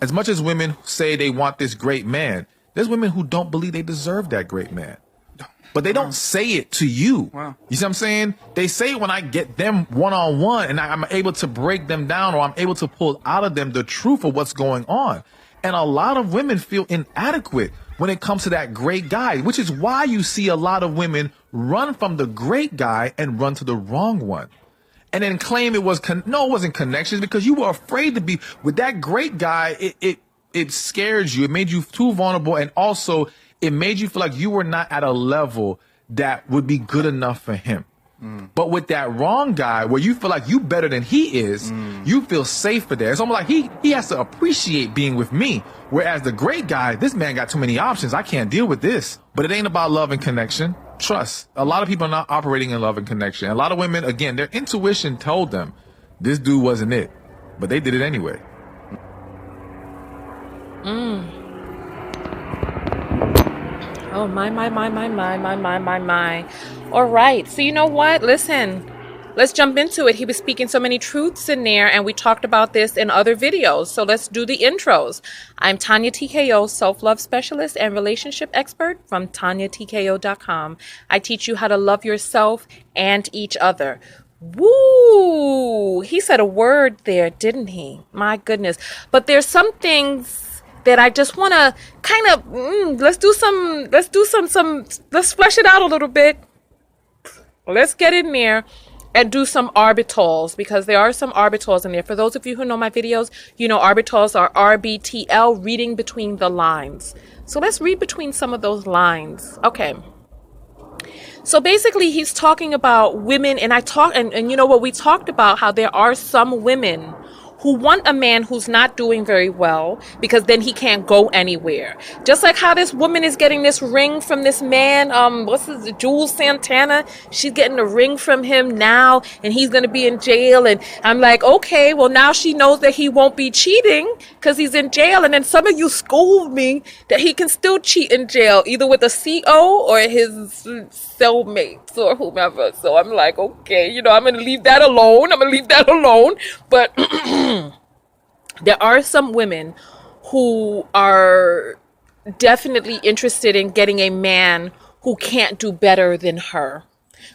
As much as women say they want this great man, there's women who don't believe they deserve that great man. But they don't say it to you. Wow. You see what I'm saying? They say it when I get them one-on-one and I'm able to break them down, or I'm able to pull out of them the truth of what's going on. And a lot of women feel inadequate when it comes to that great guy, which is why you see a lot of women run from the great guy and run to the wrong one. And then claim it was, no, it wasn't connections, because you were afraid to be with that great guy. It scared you. It made you too vulnerable. And also it made you feel like you were not at a level that would be good enough for him. But with that wrong guy, where you feel like you better than he is, you feel safer there. It's almost like he has to appreciate being with me. Whereas the great guy, this man got too many options. I can't deal with this. But it ain't about love and connection. Trust. A lot of people are not operating in love and connection. A lot of women, again, their intuition told them this dude wasn't it, but they did it anyway. Oh, my. All right. So you know what? Listen, let's jump into it. He was speaking so many truths in there, and we talked about this in other videos. So let's do the intros. I'm Tonya TKO, self-love specialist and relationship expert from TonyaTKO.com. I teach you how to love yourself and each other. Woo! He said a word there, didn't he? My goodness. But there's some things that I just want to kind of, let's flesh it out a little bit. Let's get in there and do some orbitals, because there are some orbitals in there. For those of you who know my videos, you know orbitals are RBTL, reading between the lines. So let's read between some of those lines. Okay. So basically he's talking about women, and and you know what, we talked about how there are some women who want a man who's not doing very well, because then he can't go anywhere. Just like how this woman is getting this ring from this man, Jules Santana. She's getting a ring from him now, and he's gonna be in jail. And I'm like, okay, well now she knows that he won't be cheating because he's in jail. And then some of you schooled me that he can still cheat in jail, either with a CO or his cellmates or whomever. So I'm like, okay, you know, I'm gonna leave that alone. But there are some women who are definitely interested in getting a man who can't do better than her,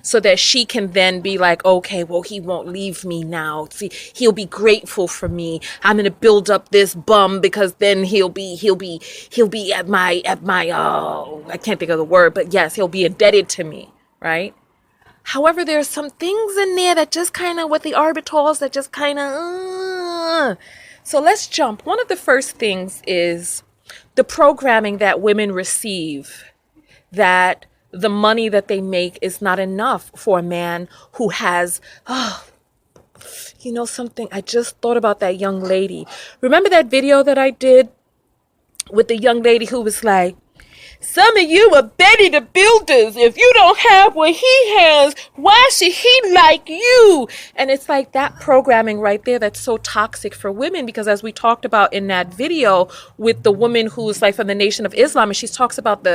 so that she can then be like, okay, well, he won't leave me now. See, he'll be grateful for me. I'm going to build up this bum, because then he'll be at my, I can't think of the word, but yes, he'll be indebted to me. Right. However, there's some things in there that just kind of, with the orbitals, that just kind of, So let's jump. One of the first things is the programming that women receive, that the money that they make is not enough for a man who has, you know something, I just thought about that young lady. Remember that video that I did with the young lady who was like, some of you are Betty the Builders. If you don't have what he has, why should he like you? And it's like that programming right there that's so toxic for women, because as we talked about in that video with the woman who's like from the Nation of Islam, and she talks about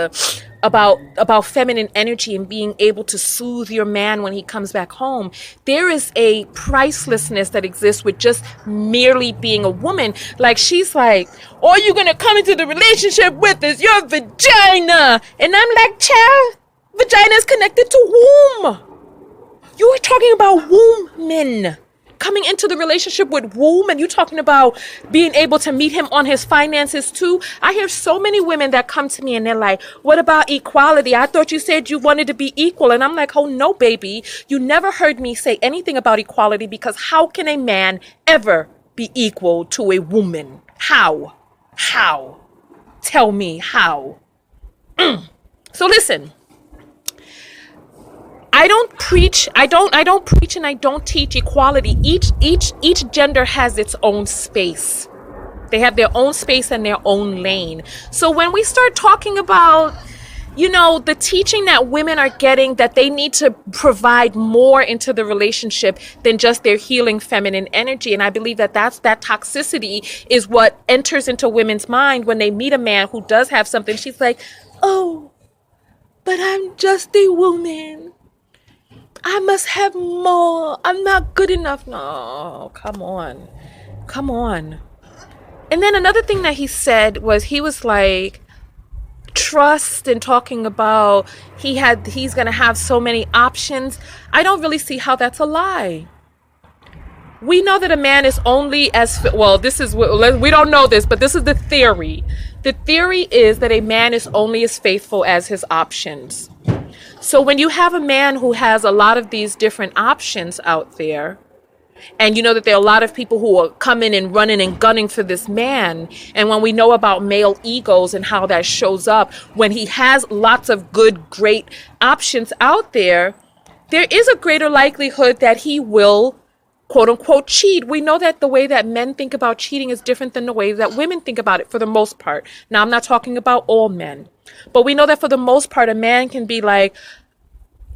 about feminine energy and being able to soothe your man when he comes back home. There is a pricelessness that exists with just merely being a woman. Like, she's like, all you're gonna come into the relationship with is your vagina. And I'm like, child, vagina is connected to womb. You are talking about women coming into the relationship with womb, and you talking about being able to meet him on his finances too. I hear so many women that come to me and they're like, what about equality? I thought you said you wanted to be equal. And I'm like, oh no, baby, you never heard me say anything about equality, because how can a man ever be equal to a woman? How? Tell me how. So listen, I don't preach and I don't teach equality. Each gender has its own space. They have their own space and their own lane. So when we start talking about, you know, the teaching that women are getting, that they need to provide more into the relationship than just their healing feminine energy. And I believe that that toxicity is what enters into women's mind when they meet a man who does have something. She's like, oh, but I'm just a woman. I must have more. I'm not good enough. No, come on. And then another thing that he said was, he was like, trust, and talking about he's going to have so many options. I don't really see how that's a lie. We know that a man is only as, well, this is, we don't know this, but this is the theory. The theory is that a man is only as faithful as his options. So when you have a man who has a lot of these different options out there, and you know that there are a lot of people who are coming and running and gunning for this man, and when we know about male egos and how that shows up, when he has lots of good, great options out there, there is a greater likelihood that he will, quote unquote, cheat. We know that the way that men think about cheating is different than the way that women think about it for the most part. Now, I'm not talking about all men, but we know that for the most part, a man can be like,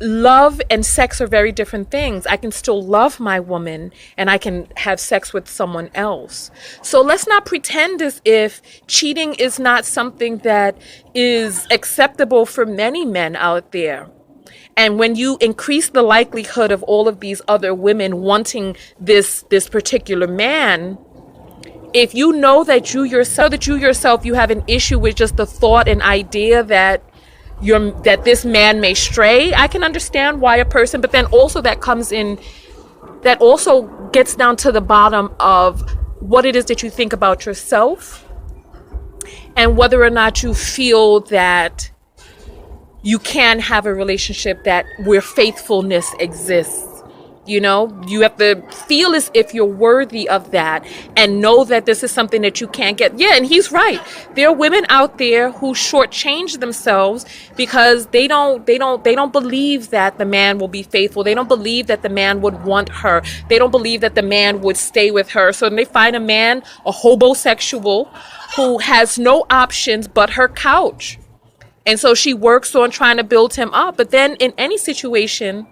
love and sex are very different things. I can still love my woman and I can have sex with someone else. So let's not pretend as if cheating is not something that is acceptable for many men out there. And when you increase the likelihood of all of these other women wanting this particular man, if you know that you yourself, you have an issue with just the thought and idea that this man may stray, I can understand why a person, but then also that also gets down to the bottom of what it is that you think about yourself and whether or not you feel that you can have a relationship where faithfulness exists. You know, you have to feel as if you're worthy of that and know that this is something that you can't get. Yeah, and he's right. There are women out there who shortchange themselves because they don't believe that the man will be faithful. They don't believe that the man would want her. They don't believe that the man would stay with her. So then they find a man, a homosexual, who has no options but her couch. And so she works on trying to build him up. But then in any situation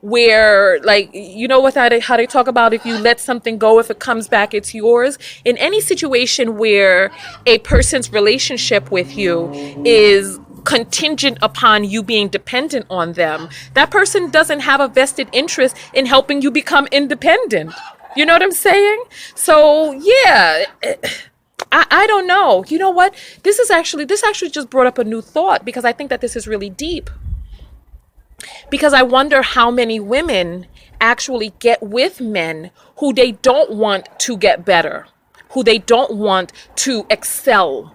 where, like, you know what, how they talk about if you let something go, if it comes back, it's yours. In any situation where a person's relationship with you is contingent upon you being dependent on them, that person doesn't have a vested interest in helping you become independent. You know what I'm saying? So, yeah. I don't know. You know what? This actually just brought up a new thought, because I think that this is really deep. Because I wonder how many women actually get with men who they don't want to get better, who they don't want to excel.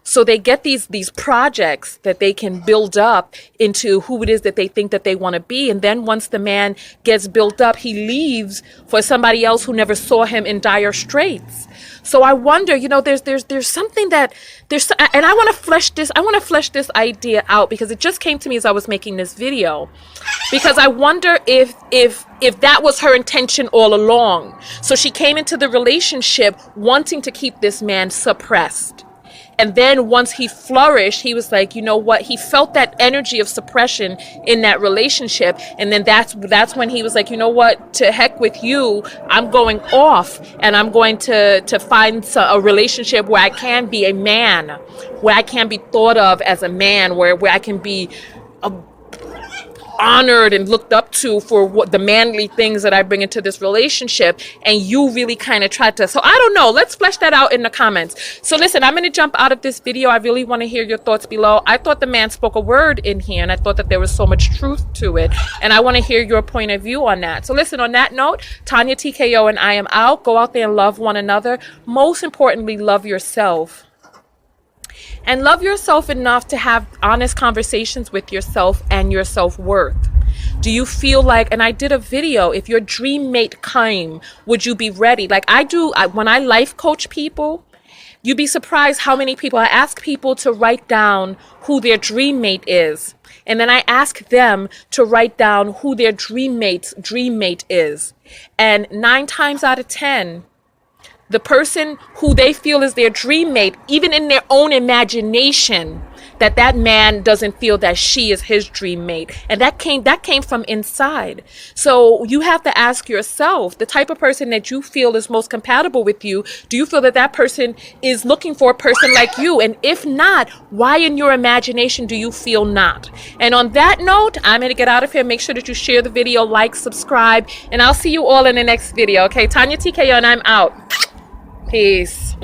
So they get these projects that they can build up into who it is that they think that they want to be. And then once the man gets built up, he leaves for somebody else who never saw him in dire straits. So I wonder, you know, there's something that and I want to flesh this idea out, because it just came to me as I was making this video, because I wonder if that was her intention all along. So she came into the relationship wanting to keep this man suppressed. And then once he flourished, he was like, you know what? He felt that energy of suppression in that relationship. And then that's when he was like, you know what? To heck with you. I'm going off, and I'm going to find a relationship where I can be a man, where I can be thought of as a man, where I can be honored and looked up to for what the manly things that I bring into this relationship. And you really kind of tried to, so I don't know, let's flesh that out in the comments. So listen, I'm going to jump out of this video. I really want to hear your thoughts below. I thought the man spoke a word in here, and I thought that there was so much truth to it, and I want to hear your point of view on that. So listen, on that note, Tonya TKO and I am out. Go out there and love one another. Most importantly, love yourself. And love yourself enough to have honest conversations with yourself and your self-worth. Do you feel like, and I did a video, if your dream mate came, would you be ready? Like I do, when I life coach people, you'd be surprised how many people, I ask people to write down who their dream mate is. And then I ask them to write down who their dream mate is. And 9 times out of 10, the person who they feel is their dream mate, even in their own imagination, that man doesn't feel that she is his dream mate. And that came from inside. So you have to ask yourself, the type of person that you feel is most compatible with you, do you feel that person is looking for a person like you? And if not, why in your imagination do you feel not? And on that note, I'm going to get out of here. Make sure that you share the video, like, subscribe, and I'll see you all in the next video. Okay, Tonya TKO, and I'm out. Peace.